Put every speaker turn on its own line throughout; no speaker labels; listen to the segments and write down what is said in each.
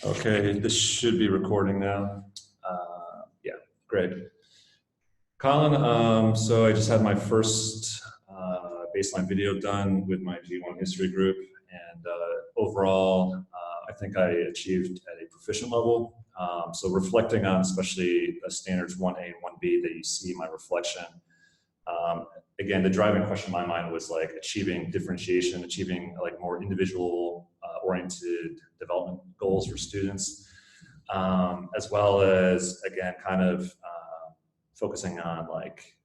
Okay, this should be recording now. Yeah, great. Colin, so I just had my first baseline video done with my G1 history group, and overall, I think I achieved at a proficient level. So reflecting on especially the standards 1A and 1B that you see in my reflection, again, the driving question in my mind was like achieving differentiation, achieving like more individual oriented development goals for students, as well as, again, kind of focusing on like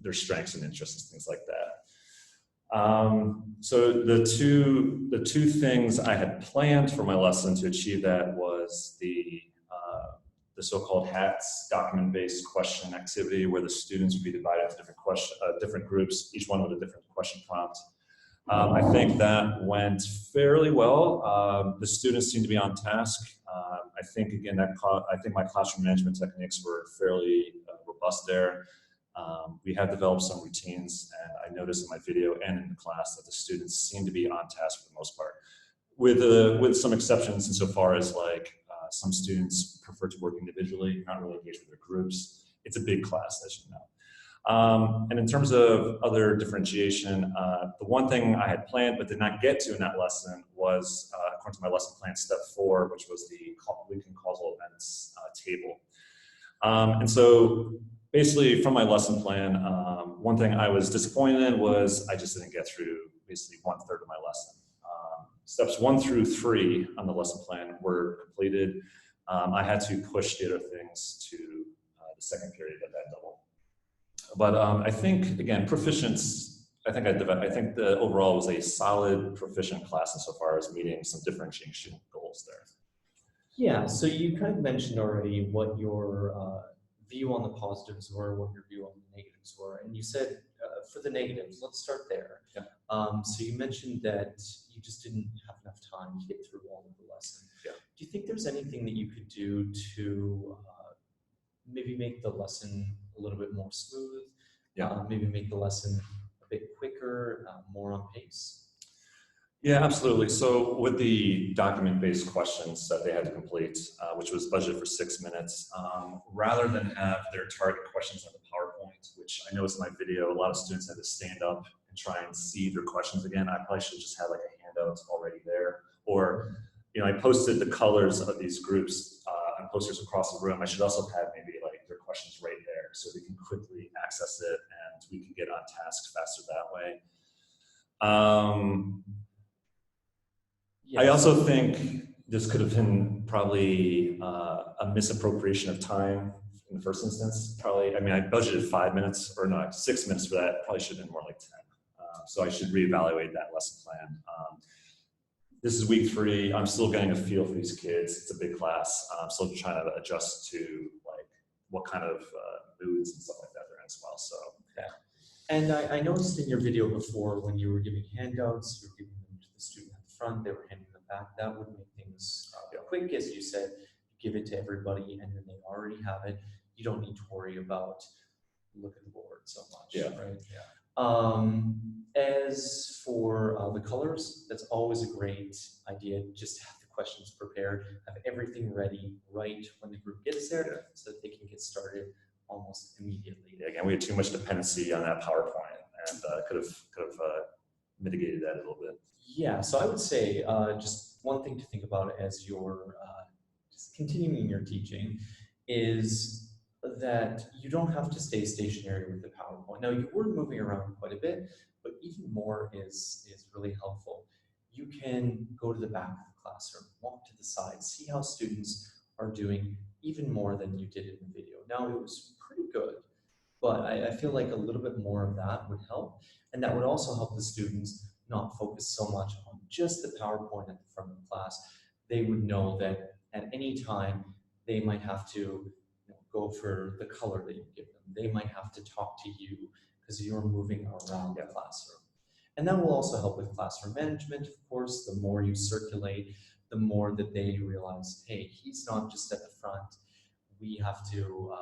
their strengths and interests and things like that. So the two things I had planned for my lesson to achieve that was the so-called HATS, document-based question activity, where the students would be divided into different groups, each one with a different question prompt. I think that went fairly well. The students seemed to be on task. I think, again, I think my classroom management techniques were fairly robust there. We have developed some routines, and I noticed in my video and in the class that the students seem to be on task for the most part, with some exceptions insofar as like some students prefer to work individually, not really engage with their groups. It's a big class, as you know. And in terms of other differentiation, the one thing I had planned but did not get to in that lesson was, according to my lesson plan, step 4, which was the linking causal events table. And so basically from my lesson plan, one thing I was disappointed in was I just didn't get through basically 1/3 of my lesson. Steps 1 through 3 on the lesson plan were completed. I had to push the other things to the second period of that double. But I think, again, I think the overall was a solid, proficient class insofar as meeting some differentiation goals there.
Yeah, so you kind of mentioned already what your view on the positives were, what your view on the negatives were, and you said for the negatives, let's start there.
Yeah.
So you mentioned that you just didn't have enough time to get through all of the lesson.
Yeah.
Do you think there's anything that you could do to maybe make the lesson a little bit more smooth?
Yeah.
Maybe make the lesson a bit quicker, more on pace?
Yeah, absolutely. So with the document-based questions that they had to complete, which was budgeted for 6 minutes, rather than have their target questions on the PowerPoint, which I noticed in my video, a lot of students had to stand up and try and see their questions again. I probably should just have like a handout already there. Or, you know, I posted the colors of these groups on posters across the room. I should also have maybe like their questions right there so we can quickly access it and we can get on task faster that way. I also think this could have been probably a misappropriation of time in the first instance. Probably, I mean, I budgeted 5 minutes, or no, 6 minutes for that. Probably should have been more like 10. So I should reevaluate that lesson plan. This is week 3. I'm still getting a feel for these kids. It's a big class. I'm still trying to adjust to like what kind of moods and stuff like that they're in as well. So
yeah. And I noticed in your video before when you were giving handouts, you were giving them to the student at the front, they were handing them back. That would make things quick, as you said. You give it to everybody, and then they already have it. You don't need to worry about look at the board so much, right? Yeah. As for the colors, that's always a great idea. Just have the questions prepared, have everything ready right when the group gets there, so that they can get started almost immediately.
Yeah, again, we had too much dependency on that PowerPoint, and could have mitigated that a little bit.
Yeah, so I would say just one thing to think about as you're just continuing your teaching is that you don't have to stay stationary with the PowerPoint. Now, you were moving around quite a bit, but even more is really helpful. You can go to the back of the classroom, walk to the side, see how students are doing even more than you did in the video. Now, it was pretty good, but I feel like a little bit more of that would help, and that would also help the students not focus so much on just the PowerPoint at the front of the class. They would know that at any time they might have to go for the color that you give them. They might have to talk to you because you're moving around the classroom. And that will also help with classroom management, of course. The more you circulate, the more that they realize, hey, he's not just at the front. We have to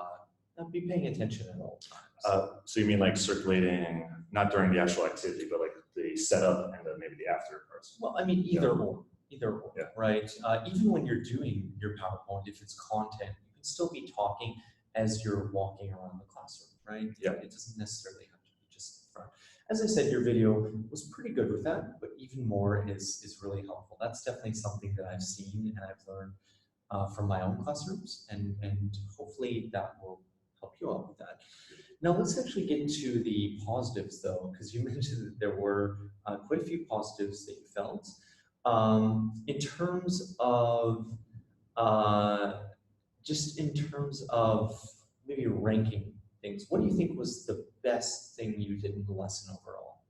be paying attention at all times.
So you mean like circulating, not during the actual activity, but like the setup and then maybe the after parts?
Well, I mean, either or. Either or,
Yeah.
right? Even when you're doing your PowerPoint, if it's content, you can still be talking as you're walking around the classroom, right?
Yeah.
It doesn't necessarily have to be just in front. As I said, your video was pretty good with that, but even more is really helpful. That's definitely something that I've seen and I've learned from my own classrooms, and hopefully that will help you out with that. Now let's actually get to the positives though, because you mentioned that there were quite a few positives that you felt. In terms of, just in terms of maybe ranking things, what do you think was the best thing you did in the lesson overall?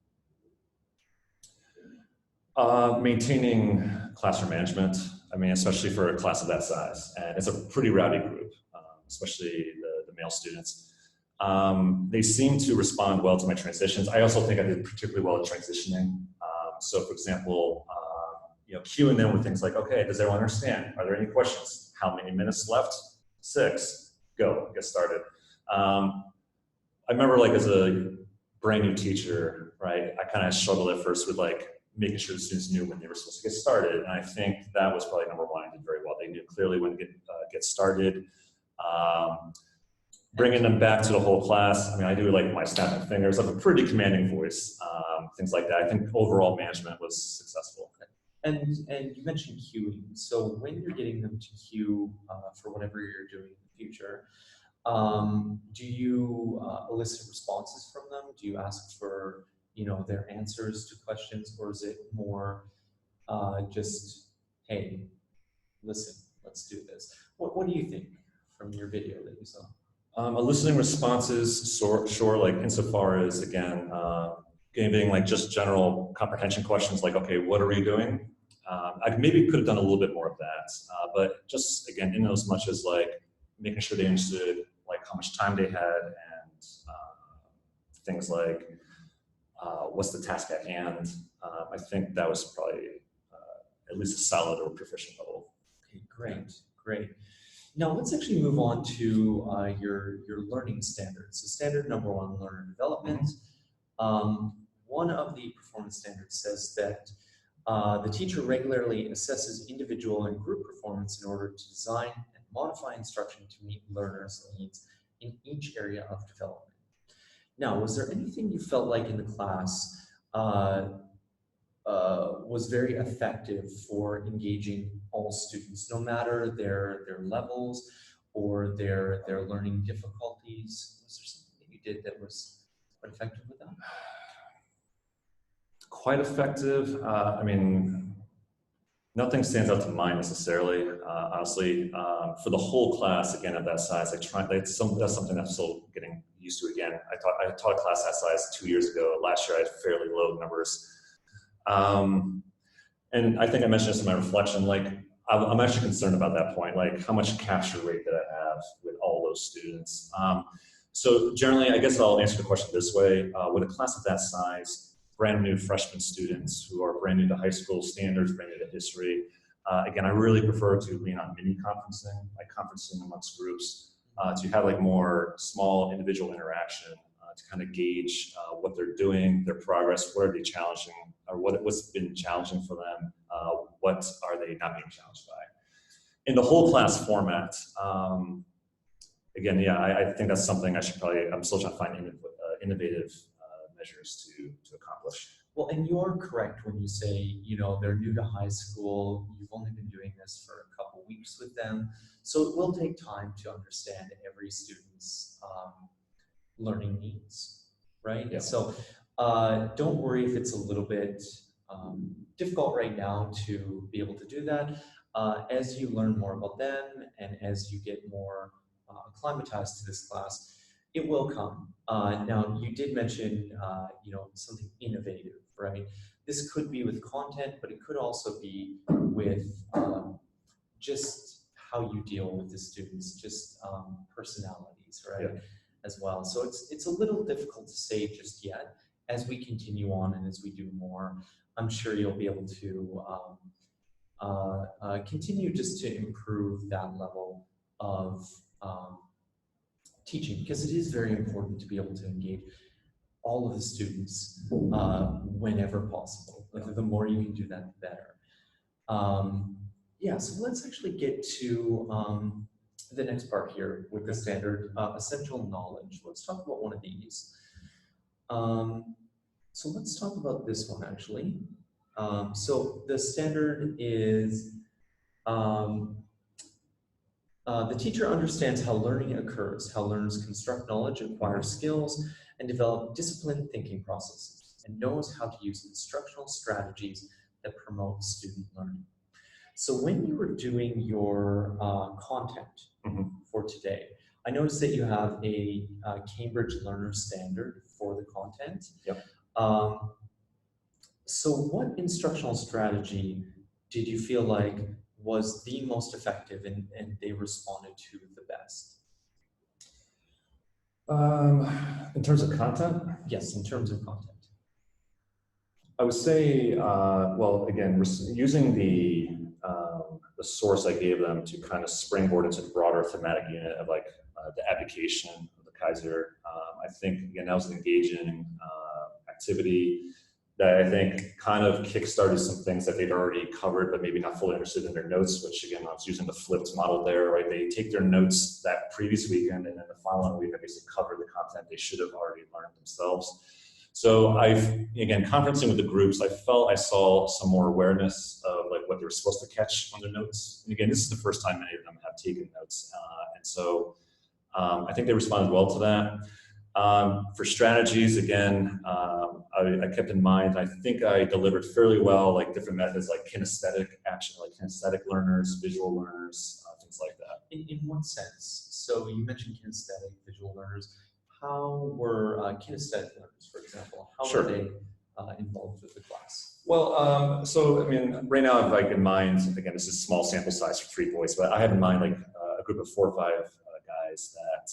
Maintaining classroom management. I mean, especially for a class of that size, and it's a pretty rowdy group, especially the male students. They seem to respond well to my transitions. I also think I did particularly well at transitioning. So, for example, cueing them with things like, okay, does everyone understand? Are there any questions? How many minutes left? 6. Go, get started. I remember, like, as a brand new teacher, right, I kind of struggled at first with like making sure the students knew when they were supposed to get started. And I think that was probably number one. I did very well. They knew clearly when to get started. Bringing them back to the whole class. I mean, I do like my snapping fingers. I have a pretty commanding voice, things like that. I think overall management was successful.
And you mentioned queuing. So when you're getting them to queue for whatever you're doing in the future, do you elicit responses from them? Do you ask for their answers to questions, or is it more just, hey, listen, let's do this? What do you think from your video that you saw?
Eliciting responses, sure, like insofar as, again, giving like just general comprehension questions like, okay, what are we doing? I maybe could have done a little bit more of that, but just, again, in as much as like making sure they understood like how much time they had and things like what's the task at hand. I think that was probably at least a solid or proficient level.
Okay, great. Now let's actually move on to your learning standards. So standard number 1, learner development. One of the performance standards says that the teacher regularly assesses individual and group performance in order to design and modify instruction to meet learners' needs in each area of development. Now, was there anything you felt like in the class was very effective for engaging all students, no matter their levels or their learning difficulties? Was there something that you did that was quite effective with that?
Quite effective. I mean, nothing stands out to mind necessarily. Honestly, for the whole class, again, at that size, that's something I'm still getting used to. Again, I taught a class that size 2 years ago. Last year, I had fairly low numbers. And I think I mentioned this in my reflection, like, I'm actually concerned about that point, like how much capture rate that I have with all those students. So generally, I guess I'll answer the question this way. With a class of that size, brand new freshman students who are brand new to high school standards, brand new to history, again, I really prefer to lean on mini conferencing, like conferencing amongst groups, to have like more small individual interaction, to kind of gauge what they're doing, their progress, what are they challenging, or what's been challenging for them, what are they not being challenged by. In the whole class format, again, yeah, I think that's something I'm still trying to find innovative measures to accomplish.
Well, and you're correct when you say, they're new to high school, you've only been doing this for a couple weeks with them, so it will take time to understand every student's learning needs, right?
Yeah.
So don't worry if it's a little bit difficult right now to be able to do that. As you learn more about them and as you get more acclimatized to this class, it will come. Now, you did mention, something innovative, right? This could be with content, but it could also be with just how you deal with the students, just personalities, right?
Yeah.
As well. So it's a little difficult to say just yet. As we continue on and as we do more, I'm sure you'll be able to continue just to improve that level of teaching, because it is very important to be able to engage all of the students whenever possible. The more you can do that, the better. Yeah, so let's actually get to the next part here with the standard essential knowledge. Let's talk about one of these. So let's talk about this one actually. So the standard is the teacher understands how learning occurs, how learners construct knowledge, acquire skills, and develop disciplined thinking processes, and knows how to use instructional strategies that promote student learning. So when you were doing your content for today, I noticed that you have a Cambridge Learner Standard for the content.
Yep.
So what instructional strategy did you feel like was the most effective and they responded to the best?
In terms of content?
Yes, in terms of content.
I would say, well, again, using the source I gave them to kind of springboard into the broader thematic unit of like the application of the Kaiser. I think, again, that was an engaging activity that I think kind of kickstarted some things that they'd already covered, but maybe not fully understood in their notes, which again, I was using the flipped model there, right? They take their notes that previous weekend and then the following week, I basically covered the content they should have already learned themselves. So again, conferencing with the groups, I felt I saw some more awareness of like what they were supposed to catch on their notes. And again, this is the first time many of them have taken notes. And so I think they responded well to that. For strategies, again, I kept in mind, I think I delivered fairly well, like different methods like kinesthetic action, like kinesthetic learners, visual learners, things like that.
In what sense? So you mentioned kinesthetic, visual learners. How were kinesthetic learners, for example, how
Sure.
were they involved with the class?
Well, so I mean, right now I have like in mind, again, this is small sample size for 3 boys, but I have in mind like a group of 4 or 5 guys that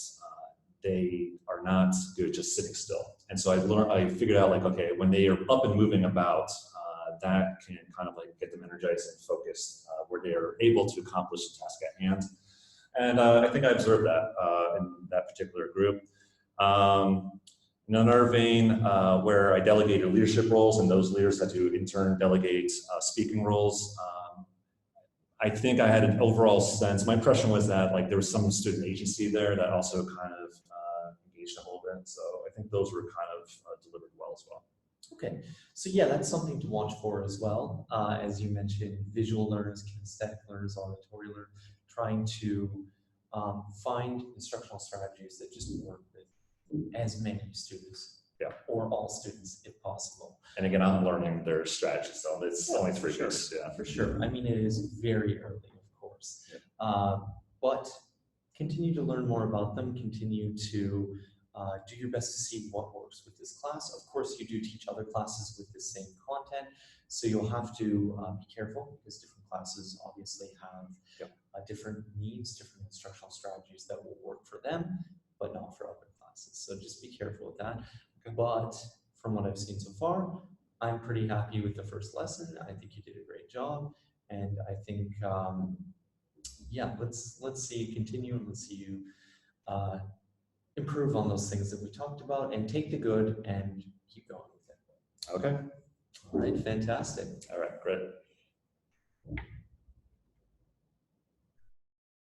they are not good just sitting still. And so I figured out like, okay, when they are up and moving about, that can kind of like get them energized and focused, where they are able to accomplish the task at hand. And I think I observed that in that particular group. In another vein, where I delegated leadership roles and those leaders had to in turn delegate speaking roles, I think I had an overall sense, my impression was that like there was some student agency there that also kind of engaged a little bit. So I think those were kind of delivered well as well.
Okay, so yeah, that's something to watch for as well. As you mentioned, visual learners, kinesthetic learners, auditory learners, trying to find instructional strategies that just work with as many students, or all students if possible.
And again, I'm learning their strategies, so it's only 3 weeks.
Yeah, for sure. I mean, it is very early, of course, but continue to learn more about them. Continue to do your best to see what works with this class. Of course, you do teach other classes with the same content, so you'll have to be careful because different classes obviously have different needs, different instructional strategies that will work for them, but not for other classes. So just be careful with that. But from what I've seen so far, I'm pretty happy with the first lesson. I think you did a great job, and I think yeah, let's see you continue and let's see you improve on those things that we talked about and take the good and keep going with it.
Okay.
All right, fantastic.
All right, great.